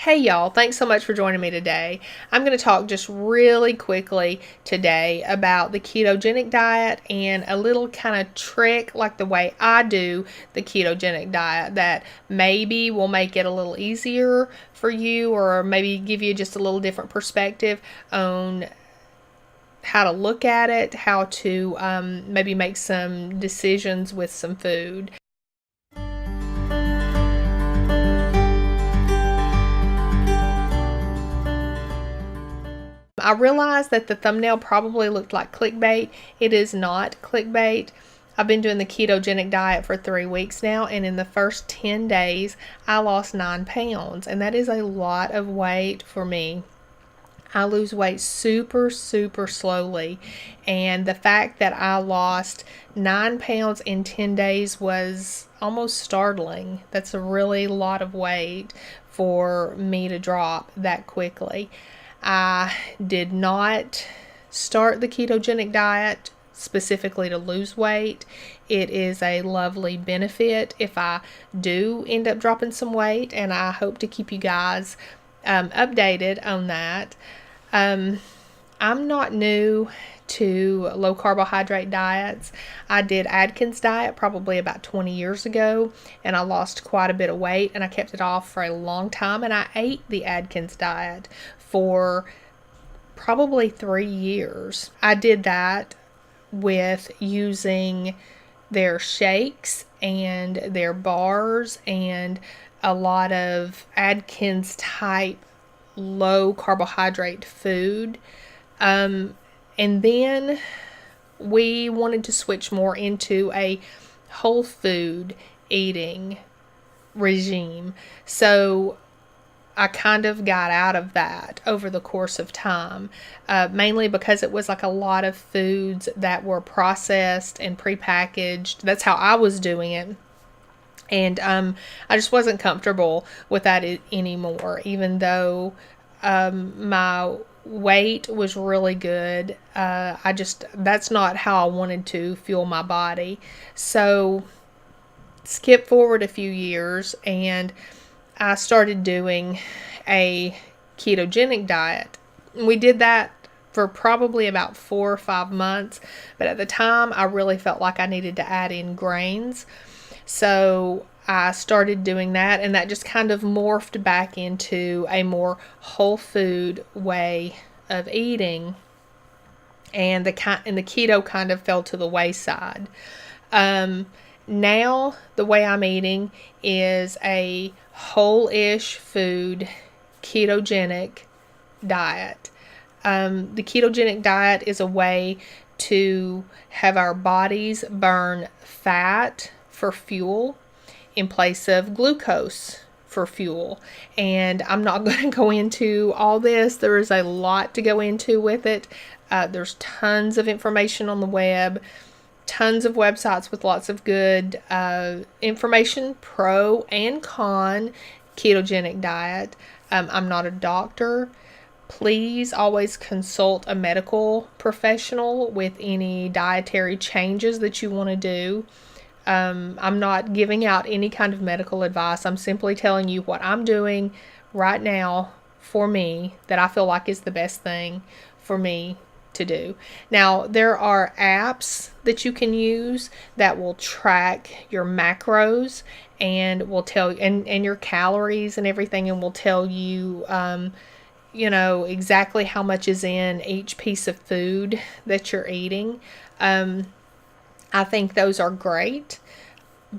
Hey y'all, thanks so much for joining me today. I'm going to talk just really quickly today about the ketogenic diet and a little kind of trick like the way I do the ketogenic diet that maybe will make it a little easier for you or maybe give you just a little different perspective on how to look at it, how to maybe make some decisions with some food. I realized that the thumbnail probably looked like clickbait. It is not clickbait. I've been doing the ketogenic diet for 3 weeks now, and in the first 10 days, I lost 9 pounds, and that is a lot of weight for me. I lose weight super slowly, and the fact that I lost 9 pounds in 10 days was almost startling. That's a really lot of weight for me to drop that quickly. I did not start the ketogenic diet specifically to lose weight. It is a lovely benefit if I do end up dropping some weight, and I hope to keep you guys updated on that. I'm not new to low carbohydrate diets. I did Atkins diet probably about 20 years ago, and I lost quite a bit of weight, and I kept it off for a long time, and I ate the Atkins diet for probably 3 years. I did that with using their shakes and their bars and a lot of Atkins type low carbohydrate food. And then we wanted to switch more into a whole food eating regime. So I kind of got out of that over the course of time, mainly because it was like a lot of foods that were processed and prepackaged. That's how I was doing it. And I just wasn't comfortable with that anymore, even though my weight was really good. That's not how I wanted to fuel my body. So skip forward a few years, and I started doing a ketogenic diet. We did that for probably about 4 or 5 months, but at the time I really felt like I needed to add in grains. So I started doing that, and that just kind of morphed back into a more whole food way of eating, and the keto kind of fell to the wayside. Now the way I'm eating is a whole-ish food ketogenic diet. The ketogenic diet is a way to have our bodies burn fat for fuel in place of glucose for fuel. And I'm not going to go into all this. There is a lot to go into with it. There's tons of information on the web, tons of websites with lots of good information, pro and con ketogenic diet. I'm not a doctor. Please always consult a medical professional with any dietary changes that you want to do. I'm not giving out any kind of medical advice. I'm simply telling you what I'm doing right now for me that I feel like is the best thing for me to do. Now, there are apps that you can use that will track your macros and will tell you, and your calories and everything, and will tell you, exactly how much is in each piece of food that you're eating. I think those are great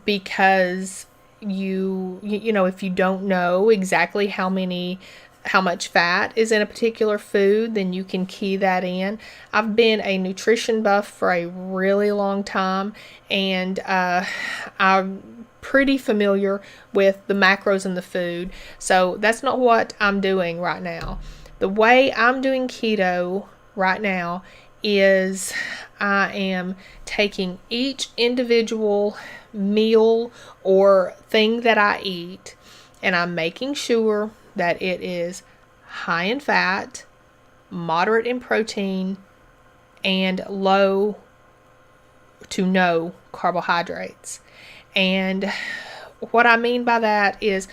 because if you don't know exactly how much fat is in a particular food, then you can key that in. I've been a nutrition buff for a really long time, and I'm pretty familiar with the macros in the food. So that's not what I'm doing right now. The way I'm doing keto right now is I am taking each individual meal or thing that I eat, and I'm making sure that it is high in fat, moderate in protein, and low to no carbohydrates. And what I mean by that is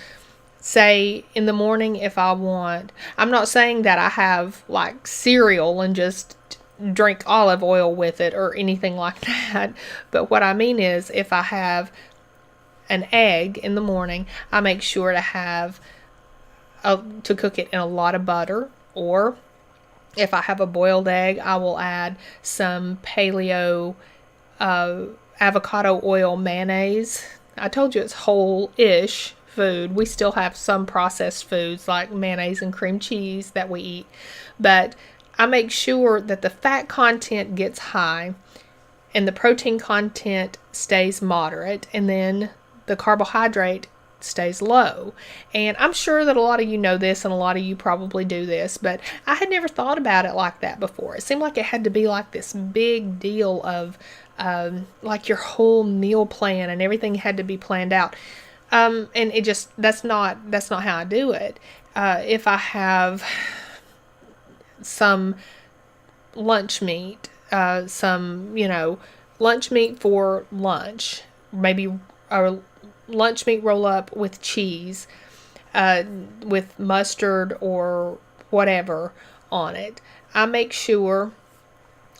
say in the morning if I want, I'm not saying that I have like cereal and just drink olive oil with it or anything like that. But what I mean is if I have an egg in the morning, I make sure to have to cook it in a lot of butter. Or if I have a boiled egg, I will add some paleo avocado oil mayonnaise. I told you it's whole-ish food. We still have some processed foods like mayonnaise and cream cheese that we eat. But I make sure that the fat content gets high and the protein content stays moderate, and then the carbohydrate stays low. And I'm sure that a lot of you know this and a lot of you probably do this, but I had never thought about it like that before. It seemed like it had to be like this big deal of like your whole meal plan and everything had to be planned out. And it just, that's not how I do it. If I have some lunch meat, lunch meat for lunch, maybe a lunch meat roll up with cheese, with mustard or whatever on it. I make sure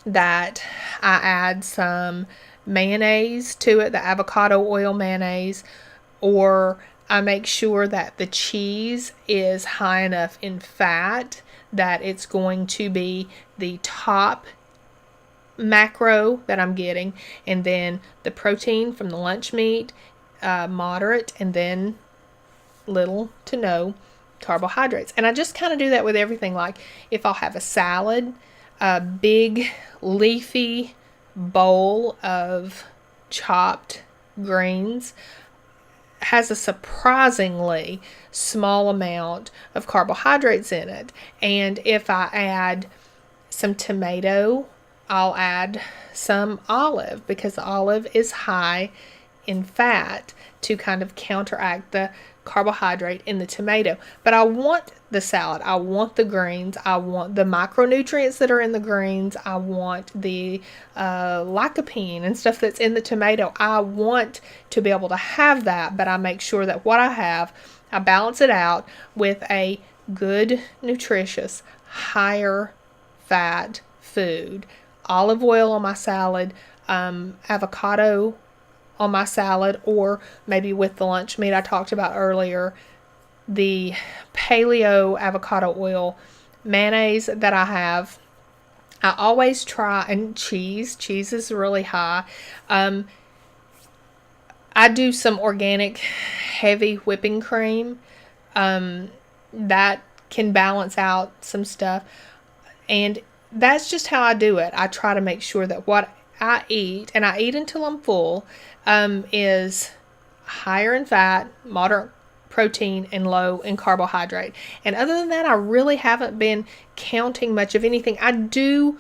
that I add some mayonnaise to it, the avocado oil mayonnaise, or I make sure that the cheese is high enough in fat that it's going to be the top macro that I'm getting, and then the protein from the lunch meat, moderate, and then little to no carbohydrates. And I just kind of do that with everything. Like if I'll have a salad, a big leafy bowl of chopped greens has a surprisingly small amount of carbohydrates in it. And if I add some tomato, I'll add some olive, because olive is high in fat to kind of counteract the carbohydrate in the tomato. But I want the salad, I want the greens, I want the micronutrients that are in the greens, I want the lycopene and stuff that's in the tomato. I want to be able to have that, but I make sure that what I have, I balance it out with a good, nutritious, higher fat food. Olive oil on my salad, avocado on my salad, or maybe with the lunch meat I talked about earlier, the paleo avocado oil mayonnaise that I have. I always try, and cheese is really high. I do some organic heavy whipping cream that can balance out some stuff, and that's just how I do it. I try to make sure that what I eat, and I eat until I'm full, is higher in fat, moderate protein, and low in carbohydrate. And other than that, I really haven't been counting much of anything. I do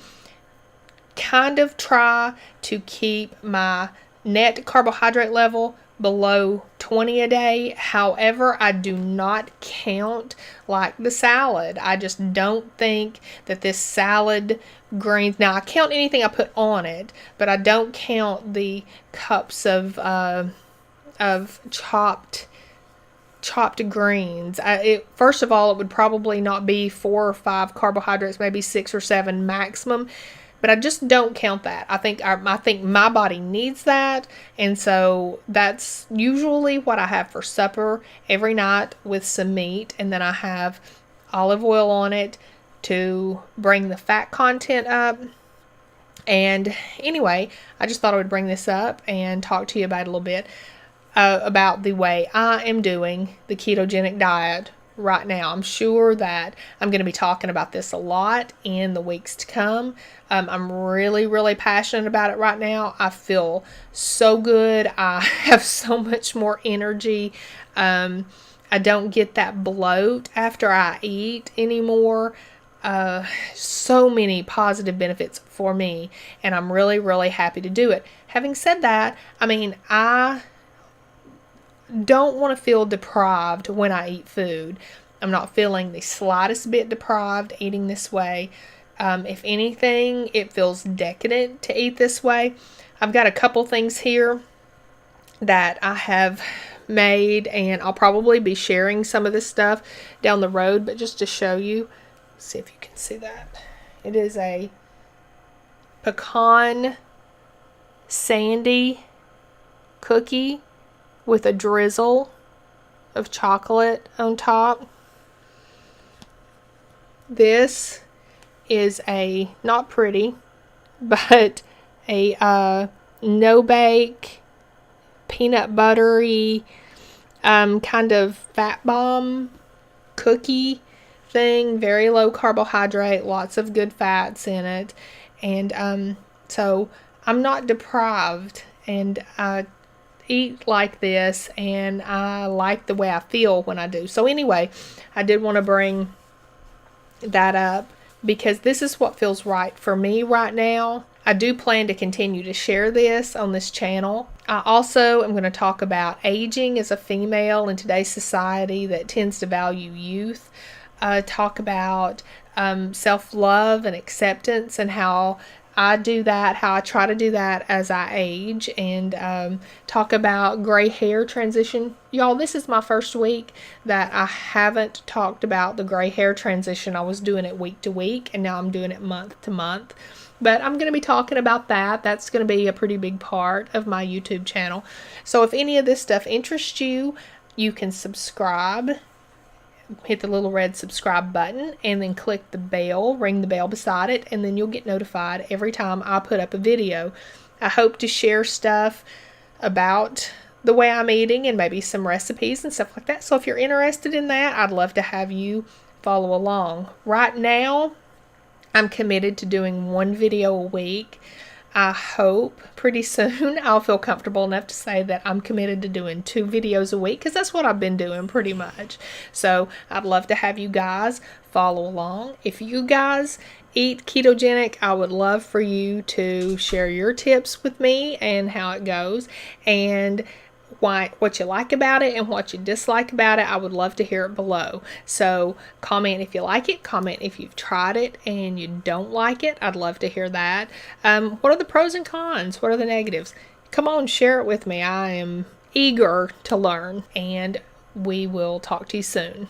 kind of try to keep my net carbohydrate level below 20 a day. However, I do not count like the salad. I just don't think that this salad greens, now I count anything I put on it, but I don't count the cups of chopped greens. First of all, it would probably not be 4 or 5 carbohydrates, maybe 6 or 7 maximum. But I just don't count that. I think my body needs that, and so that's usually what I have for supper every night with some meat, and then I have olive oil on it to bring the fat content up. And anyway, I just thought I would bring this up and talk to you about it a little bit about the way I am doing the ketogenic diet right now. I'm sure that I'm going to be talking about this a lot in the weeks to come. I'm really, really passionate about it right now. I feel so good. I have so much more energy. I don't get that bloat after I eat anymore. So many positive benefits for me, and I'm really, really happy to do it. Having said that, I don't want to feel deprived when I eat food. I'm not feeling the slightest bit deprived eating this way. If anything, it feels decadent to eat this way. I've got a couple things here that I have made, and I'll probably be sharing some of this stuff down the road, but just to show you, see if you can see that. It is a pecan sandy cookie with a drizzle of chocolate on top. This is a, not pretty, but a no bake, peanut buttery, kind of fat bomb cookie thing. Very low carbohydrate, lots of good fats in it. And so I'm not deprived, and I eat like this, and I like the way I feel when I do. So anyway, I did want to bring that up because this is what feels right for me right now. I do plan to continue to share this on this channel. I also am going to talk about aging as a female in today's society that tends to value youth. Talk about self-love and acceptance, and how I do that, how I try to do that as I age, and talk about gray hair transition. Y'all, this is my first week that I haven't talked about the gray hair transition. I was doing it week to week, and now I'm doing it month to month. But I'm going to be talking about that. That's going to be a pretty big part of my YouTube channel. So if any of this stuff interests you, you can subscribe. Hit the little red subscribe button, and then click the bell, ring the bell beside it, and then you'll get notified every time I put up a video. I hope to share stuff about the way I'm eating and maybe some recipes and stuff like that. So if you're interested in that, I'd love to have you follow along. Right now, I'm committed to doing one video a week. I hope pretty soon I'll feel comfortable enough to say that I'm committed to doing 2 videos a week, because that's what I've been doing pretty much. So I'd love to have you guys follow along. If you guys eat ketogenic, I would love for you to share your tips with me and how it goes, and what you like about it and what you dislike about it. I would love to hear it below. So comment if you like it, comment if you've tried it and you don't like it. I'd love to hear that. What are the pros and cons? What are the negatives? Come on, share it with me. I am eager to learn, and we will talk to you soon.